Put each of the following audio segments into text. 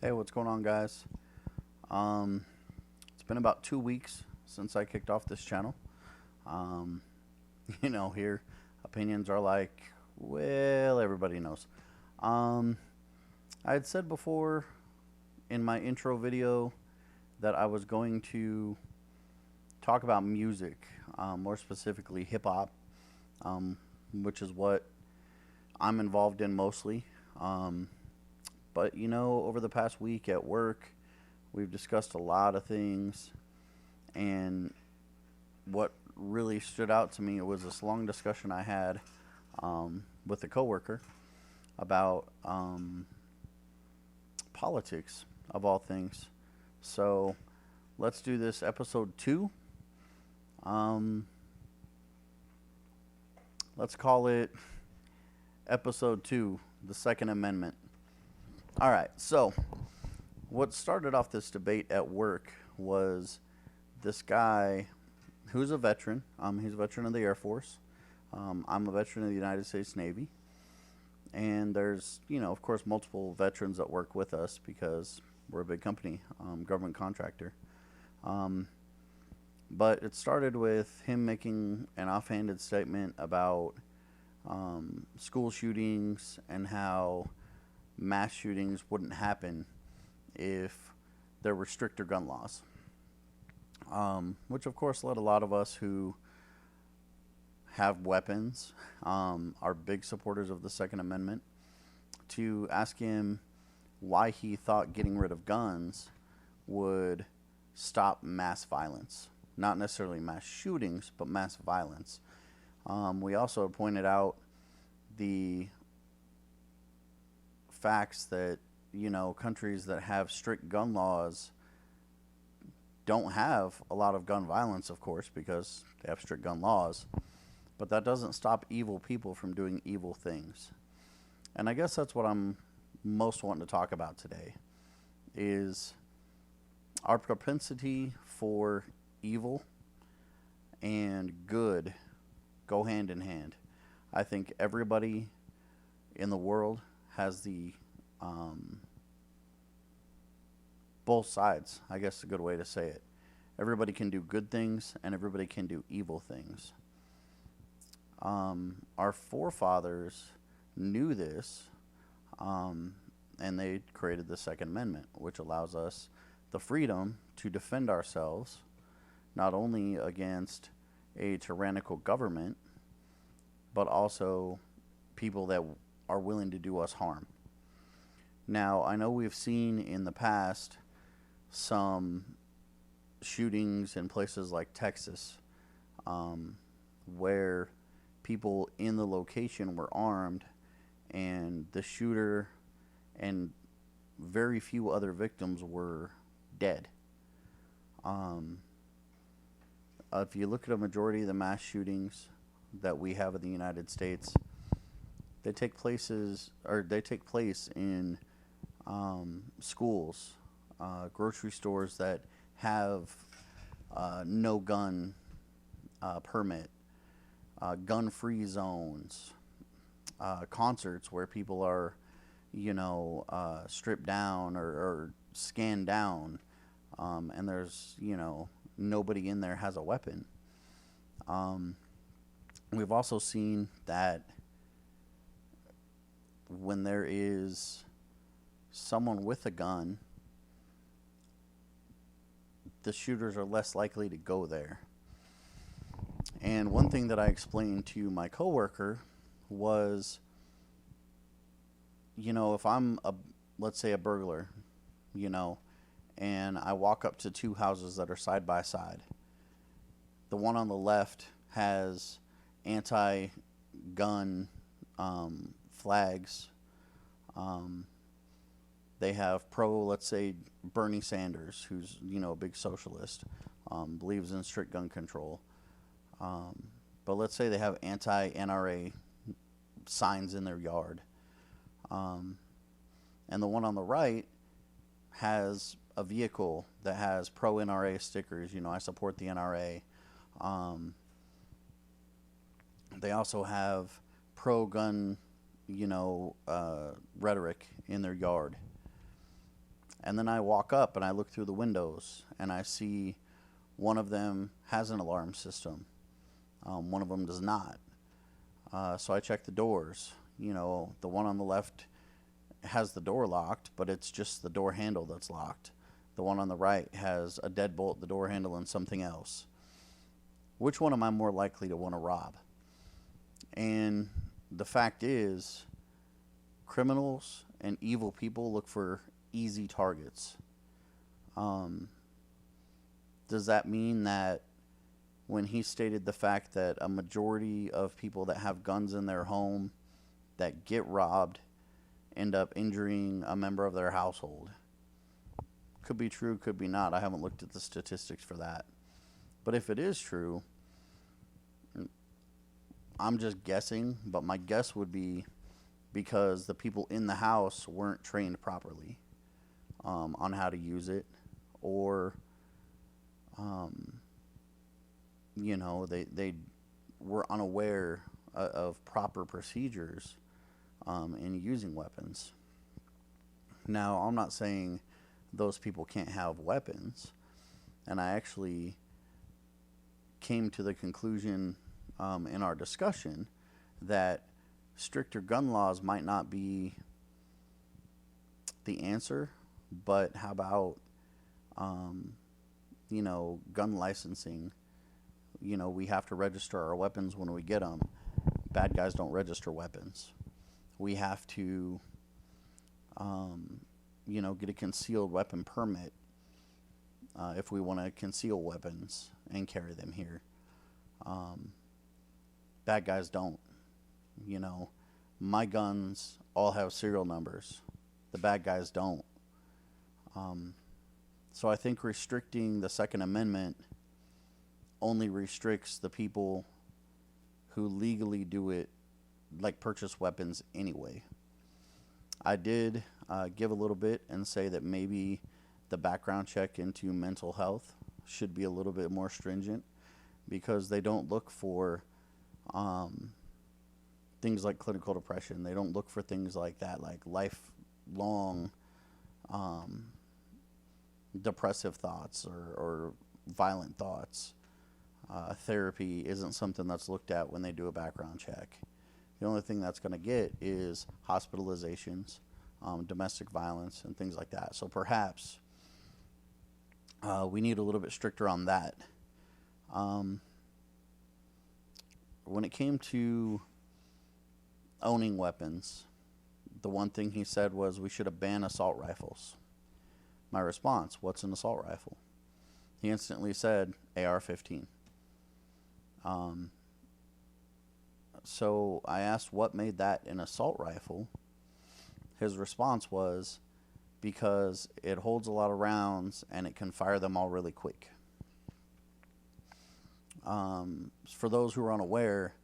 Hey, what's going on, guys? Um, it's been about 2 weeks since I kicked off this channel. Um, here opinions are like, well, everybody knows. Um, I had said before in my intro video that I was going to talk about music, more specifically hip hop, um, which is what I'm involved in mostly. Um, but over the past week at work, we've discussed a lot of things, and what really stood out to me was this long discussion I had with a coworker about politics, of all things. So let's do this episode 2. Um, let's call it episode 2, the Second Amendment. All right, so what started off this debate at work was this guy who's a veteran. He's a veteran of the Air Force. I'm a veteran of the United States Navy. And there's, of course, multiple veterans that work with us because we're a big company, government contractor. Um, but it started with him making an offhanded statement about school shootings and how mass shootings wouldn't happen if there were stricter gun laws. Which, of course, led a lot of us who have weapons, are big supporters of the Second Amendment, to ask him why he thought getting rid of guns would stop mass violence. Not necessarily mass shootings, but mass violence. We also pointed out the facts that, countries that have strict gun laws don't have a lot of gun violence, of course, because they have strict gun laws. But that doesn't stop evil people from doing evil things. And I guess that's what I'm most wanting to talk about today, is our propensity for evil and good go hand in hand. I think everybody in the world has the both sides, I guess is a good way to say it. Everybody can do good things and everybody can do evil things. Our forefathers knew this, and they created the Second Amendment, which allows us the freedom to defend ourselves not only against a tyrannical government, but also people that are willing to do us harm. Now, I know we've seen in the past some shootings in places like Texas, where people in the location were armed, and the shooter and very few other victims were dead. Um, if you look at a majority of the mass shootings that we have in the United States, they take place in schools, grocery stores that have no gun permit, gun-free zones, concerts where people are, stripped down or scanned down, and there's, nobody in there has a weapon. We've also seen that when there is someone with a gun, the shooters are less likely to go there. And one thing that I explained to my coworker was, if I'm let's say a burglar, and I walk up to two houses that are side by side. The one on the left has anti-gun flags. They have let's say, Bernie Sanders, who's, a big socialist, believes in strict gun control. But let's say they have anti-NRA signs in their yard. And the one on the right has a vehicle that has pro-NRA stickers. I support the NRA. They also have pro-gun, rhetoric in their yard. And then I walk up and I look through the windows and I see one of them has an alarm system. One of them does not. So I check the doors. You know, the one on the left has the door locked, but it's just the door handle that's locked. The one on the right has a deadbolt, the door handle, and something else. Which one am I more likely to want to rob? And the fact is, criminals and evil people look for easy targets. Does that mean that when he stated the fact that a majority of people that have guns in their home that get robbed end up injuring a member of their household? Could be true, could be not. I haven't looked at the statistics for that. But if it is true, I'm just guessing, but my guess would be because the people in the house weren't trained properly on how to use it, or you know, they were unaware of proper procedures in using weapons. Now, I'm not saying those people can't have weapons, and I actually came to the conclusion in our discussion that stricter gun laws might not be the answer, but how about you know, gun licensing? You know, we have to register our weapons when we get them. Bad guys don't register weapons. We have to you know, get a concealed weapon permit if we want to conceal weapons and carry them here. Bad guys don't. You know, my guns all have serial numbers. The bad guys don't. So I think restricting the Second Amendment only restricts the people who legally do it, like purchase weapons anyway. I did give a little bit and say that maybe the background check into mental health should be a little bit more stringent, because they don't look for things like clinical depression. They don't look for things like that, like lifelong depressive thoughts or violent thoughts. Therapy isn't something that's looked at when they do a background check. The only thing that's going to get is hospitalizations, domestic violence, and things like that. So perhaps we need a little bit stricter on that. When it came to owning weapons, the one thing he said was we should have banned assault rifles. My response, what's an assault rifle? He instantly said AR-15. So I asked what made that an assault rifle. His response was because it holds a lot of rounds and it can fire them all really quick. For those who are unaware,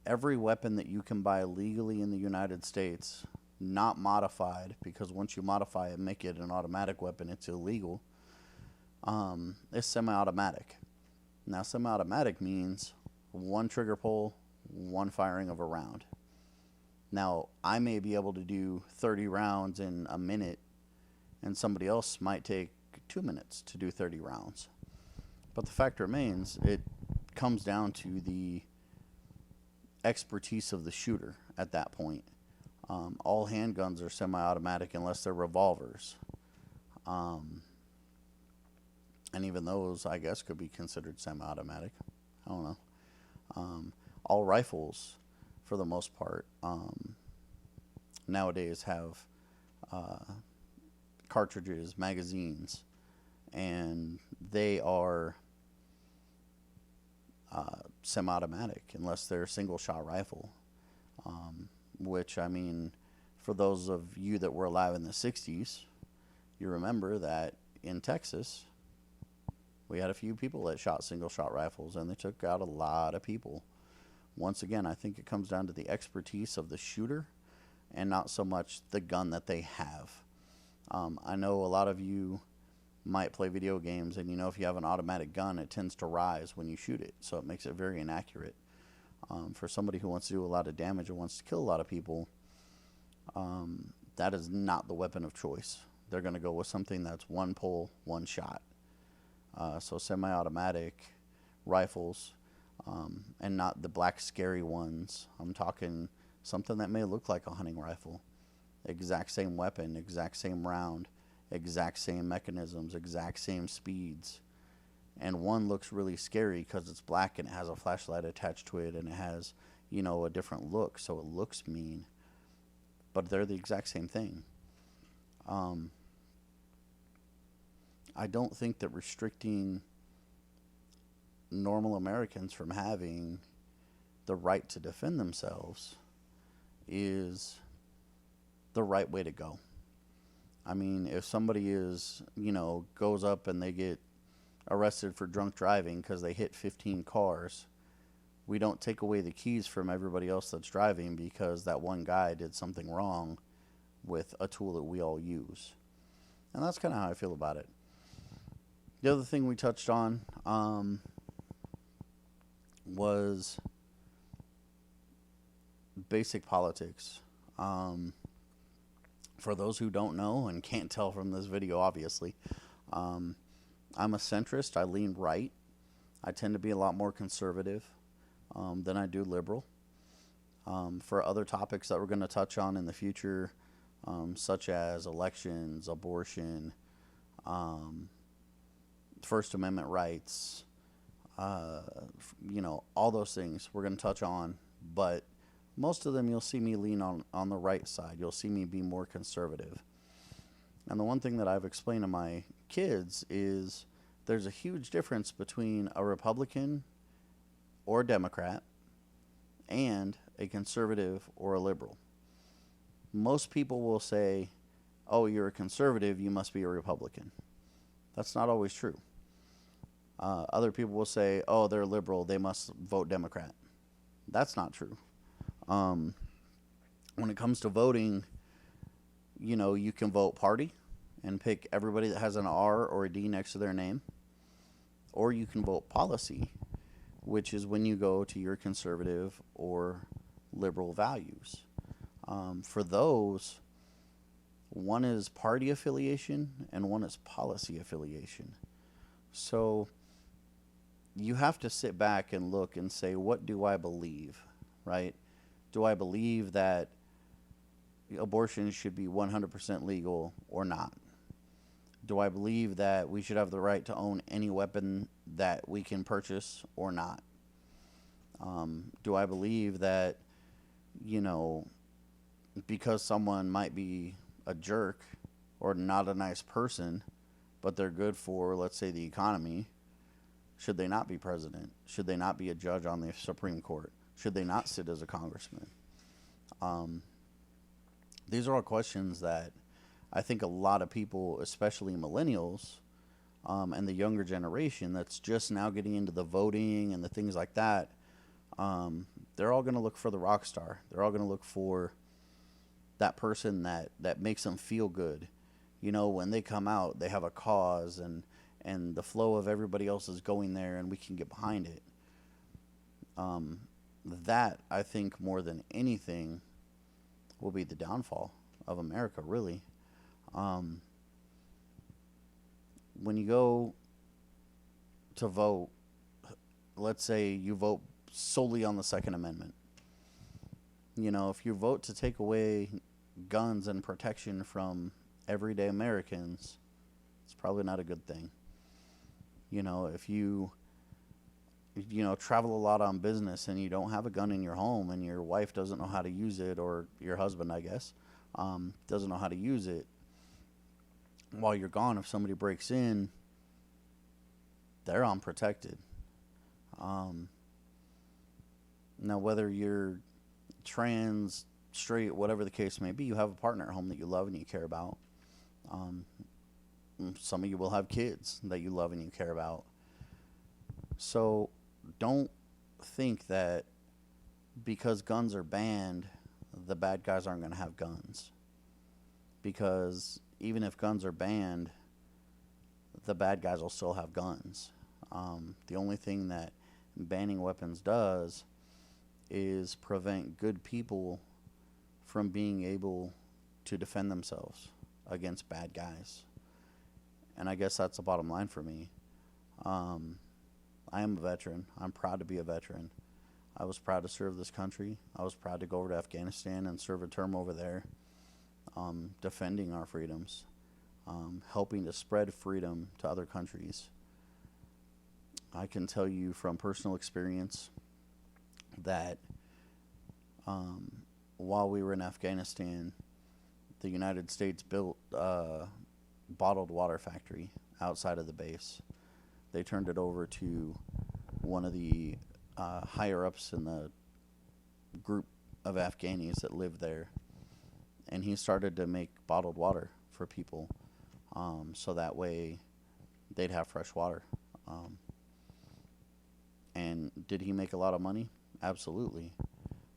every weapon that you can buy legally in the United States, not modified, because once you modify it and make it an automatic weapon, it's illegal, is semi-automatic. Now, semi-automatic means one trigger pull, one firing of a round. Now, I may be able to do 30 rounds in a minute, and somebody else might take 2 minutes to do 30 rounds. But the fact remains, it comes down to the expertise of the shooter at that point. All handguns are semi-automatic unless they're revolvers. And even those, I guess, could be considered semi-automatic. I don't know. All rifles, for the most part, nowadays have cartridges, magazines, and they are semi-automatic unless they're single-shot rifle. Which, I mean, for those of you that were alive in the 60s, you remember that in Texas, we had a few people that shot single-shot rifles, and they took out a lot of people. Once again, I think it comes down to the expertise of the shooter and not so much the gun that they have. I know a lot of you might play video games, and you know if you have an automatic gun, it tends to rise when you shoot it, so it makes it very inaccurate. For somebody who wants to do a lot of damage and wants to kill a lot of people, that is not the weapon of choice. they're going to go with something that's one pull, one shot. So semi-automatic rifles, and not the black scary ones. I'm talking something that may look like a hunting rifle. Exact same weapon, exact same round, exact same mechanisms, exact same speeds. And one looks really scary because it's black and it has a flashlight attached to it and it has, a different look, so it looks mean. But they're the exact same thing. I don't think that restricting normal Americans from having the right to defend themselves is the right way to go. I mean, if somebody goes up and they get arrested for drunk driving because they hit 15 cars, we don't take away the keys from everybody else that's driving because that one guy did something wrong with a tool that we all use. And that's kind of how I feel about it. The other thing we touched on was basic politics. For those who don't know and can't tell from this video, obviously, I'm a centrist. I lean right. I tend to be a lot more conservative than I do liberal. For other topics that we're going to touch on in the future, such as elections, abortion, First Amendment rights, all those things we're going to touch on, but most of them you'll see me lean on the right side. You'll see me be more conservative. And the one thing that I've explained to my kids is there's a huge difference between a Republican or a Democrat and a conservative or a liberal. Most people will say, oh, you're a conservative, you must be a Republican. That's not always true. Other people will say, oh, they're liberal, they must vote Democrat. That's not true. When it comes to voting, you can vote party and pick everybody that has an R or a D next to their name. Or you can vote policy, which is when you go to your conservative or liberal values. For those, one is party affiliation and one is policy affiliation. So you have to sit back and look and say, what do I believe, right? Do I believe that abortion should be 100% legal or not? Do I believe that we should have the right to own any weapon that we can purchase or not? Do I believe that, because someone might be a jerk or not a nice person, but they're good for, let's say, the economy, should they not be president? Should they not be a judge on the Supreme Court? Should they not sit as a congressman? These are all questions that I think a lot of people, especially millennials, and the younger generation that's just now getting into the voting and the things like that, they're all going to look for the rock star. They're all going to look for that person that makes them feel good. When they come out, they have a cause and the flow of everybody else is going there and we can get behind it. That, I think, more than anything, will be the downfall of America, really. When you go to vote, let's say you vote solely on the Second Amendment. If you vote to take away guns and protection from everyday Americans, it's probably not a good thing. If you travel a lot on business and you don't have a gun in your home and your wife doesn't know how to use it, or your husband, I guess, doesn't know how to use it, while you're gone, if somebody breaks in, they're unprotected. Now, whether you're trans, straight, whatever the case may be, you have a partner at home that you love and you care about. Some of you will have kids that you love and you care about. So don't think that because guns are banned, the bad guys aren't going to have guns. Because even if guns are banned, the bad guys will still have guns. The only thing that banning weapons does is prevent good people from being able to defend themselves against bad guys. And I guess that's the bottom line for me. I am a veteran. I'm proud to be a veteran. I was proud to serve this country. I was proud to go over to Afghanistan and serve a term over there, defending our freedoms, helping to spread freedom to other countries. I can tell you from personal experience that while we were in Afghanistan, the United States built a bottled water factory outside of the base. They turned it over to one of the higher ups in the group of Afghanis that lived there, and he started to make bottled water for people, so that way they'd have fresh water. And did he make a lot of money? Absolutely.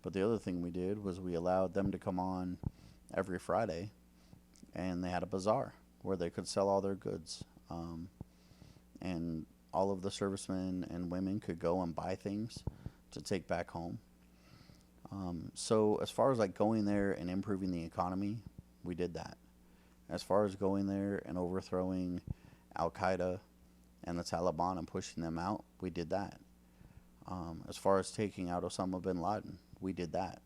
But the other thing we did was we allowed them to come on every Friday, and they had a bazaar where they could sell all their goods. And all of the servicemen and women could go and buy things to take back home. So as far as like going there and improving the economy, we did that. As far as going there and overthrowing Al-Qaeda and the Taliban and pushing them out, we did that. As far as taking out Osama bin Laden, we did that.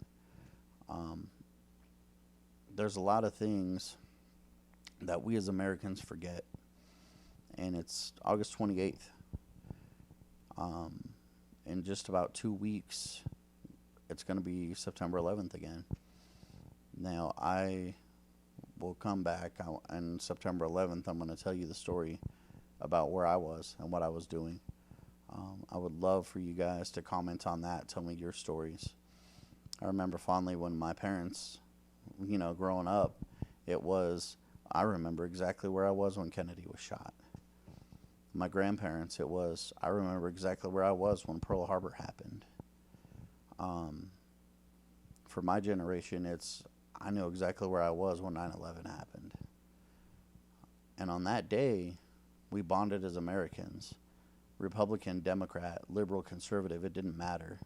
There's a lot of things that we as Americans forget. And it's August 28th. In just about 2 weeks, it's going to be September 11th again. Now, I will come back on September 11th. I'm going to tell you the story about where I was and what I was doing. I would love for you guys to comment on that. Tell me your stories. I remember fondly when my parents, growing up, I remember exactly where I was when Kennedy was shot. My grandparents, I remember exactly where I was when Pearl Harbor happened. For my generation, I knew exactly where I was when 9/11 happened. And on that day, we bonded as Americans. Republican, Democrat, liberal, conservative, it didn't matter.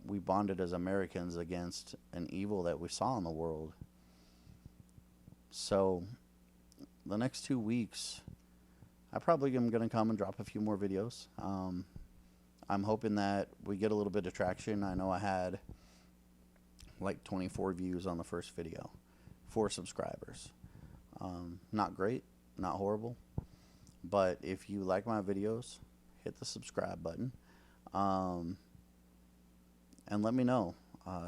We bonded as Americans against an evil that we saw in the world. So, the next 2 weeks, I probably am going to come and drop a few more videos. I'm hoping that we get a little bit of traction. I know I had like 24 views on the first video, 4 subscribers. Not great, not horrible, but if you like my videos, hit the subscribe button, and let me know.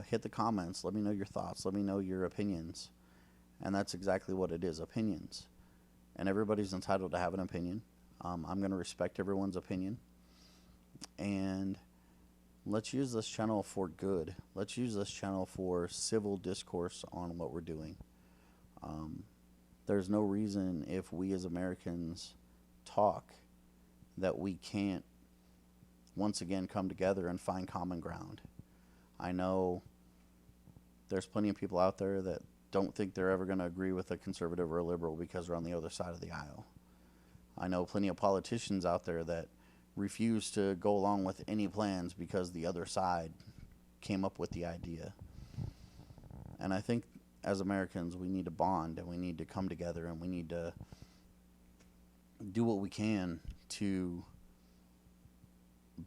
Hit the comments, let me know your thoughts, let me know your opinions, and that's exactly what it is, opinions. And everybody's entitled to have an opinion. I'm going to respect everyone's opinion. And let's use this channel for good. Let's use this channel for civil discourse on what we're doing. There's no reason, if we as Americans talk, that we can't once again come together and find common ground. I know there's plenty of people out there that don't think they're ever going to agree with a conservative or a liberal because they're on the other side of the aisle. I know plenty of politicians out there that refuse to go along with any plans because the other side came up with the idea. And I think as Americans, we need to bond and we need to come together and we need to do what we can to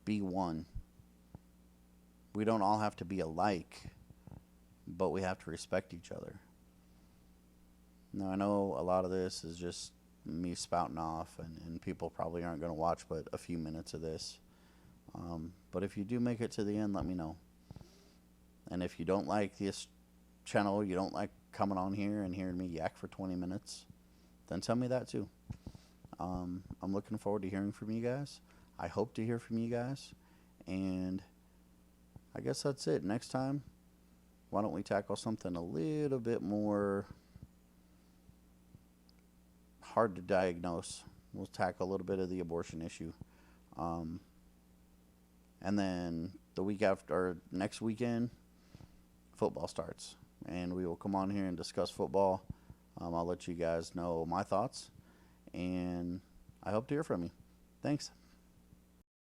be one. We don't all have to be alike, but we have to respect each other. Now, I know a lot of this is just me spouting off, and people probably aren't going to watch but a few minutes of this. But if you do make it to the end, let me know. And if you don't like this channel, you don't like coming on here and hearing me yak for 20 minutes, then tell me that too. I'm looking forward to hearing from you guys. I hope to hear from you guys. And I guess that's it. Next time, why don't we tackle something a little bit more hard to diagnose. We'll tackle a little bit of the abortion issue. And then the week after, or next weekend, football starts. And we will come on here and discuss football. I'll let you guys know my thoughts. And I hope to hear from you. Thanks.